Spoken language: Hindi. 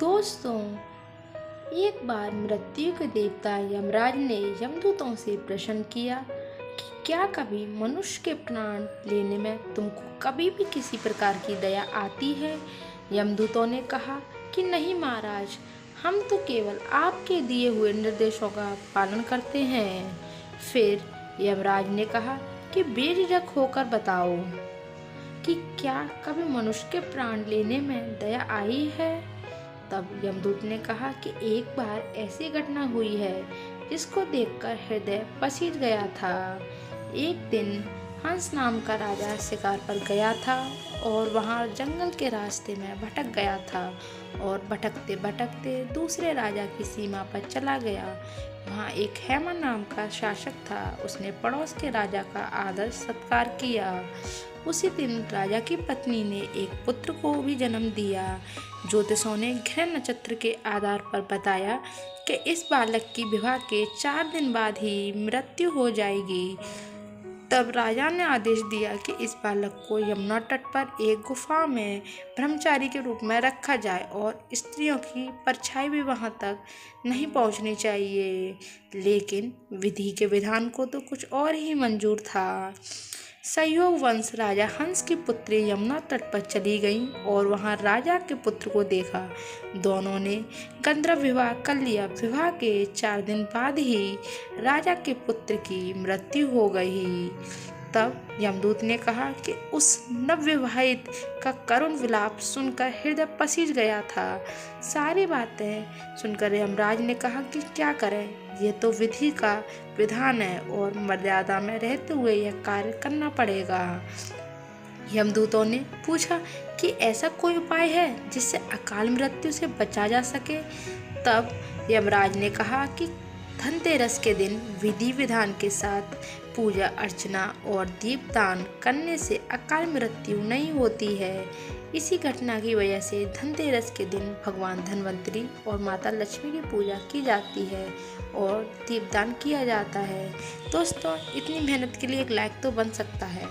दोस्तों, एक बार मृत्यु के देवता यमराज ने यमदूतों से प्रश्न किया कि क्या कभी मनुष्य के प्राण लेने में तुमको कभी भी किसी प्रकार की दया आती है। यमदूतों ने कहा कि नहीं महाराज, हम तो केवल आपके दिए हुए निर्देशों का पालन करते हैं। फिर यमराज ने कहा कि बेझिझक होकर बताओ कि क्या कभी मनुष्य के प्राण लेने में दया आई है। तब यमदूत ने कहा कि एक बार ऐसी घटना हुई है जिसको देखकर हृदय पसीज गया था। एक दिन हंस नाम का राजा शिकार पर गया था और वहाँ जंगल के रास्ते में भटक गया था और भटकते भटकते दूसरे राजा की सीमा पर चला गया। वहाँ एक हैमा नाम का शासक था। उसने पड़ोस के राजा का आदर सत्कार किया। उसी दिन राजा की पत्नी ने एक पुत्र को भी जन्म दिया। ज्योतिषों ने ग्रह नक्षत्र के आधार पर बताया कि इस बालक की विवाह के 4 दिन बाद ही मृत्यु हो जाएगी। तब राजा ने आदेश दिया कि इस बालक को यमुना तट पर एक गुफा में ब्रह्मचारी के रूप में रखा जाए और स्त्रियों की परछाई भी वहां तक नहीं पहुंचनी चाहिए। लेकिन विधि के विधान को तो कुछ और ही मंजूर था। संयोग वंश राजा हंस की पुत्री यमुना तट पर चली गईं और वहां राजा के पुत्र को देखा। दोनों ने गंधर्व विवाह कर लिया। विवाह के 4 दिन बाद ही राजा के पुत्र की मृत्यु हो गई। तब यमदूत ने कहा कि उस नवविवाहित का करुण विलाप सुनकर हृदय पसीज गया था। सारी बातें सुनकर यमराज ने कहा कि क्या करें, ये तो विधि का विधान है और मर्यादा में रहते हुए यह कार्य करना पड़ेगा। यमदूतों ने पूछा कि ऐसा कोई उपाय है जिससे अकाल मृत्यु से बचा जा सके। तब यमराज ने कहा कि धनतेरस के दिन विधि विधान के साथ पूजा अर्चना और दीपदान करने से अकाल मृत्यु नहीं होती है। इसी घटना की वजह से धनतेरस के दिन भगवान धन्वंतरी और माता लक्ष्मी की पूजा की जाती है और दीपदान किया जाता है। दोस्तों, इतनी मेहनत के लिए एक लाइक तो बन सकता है।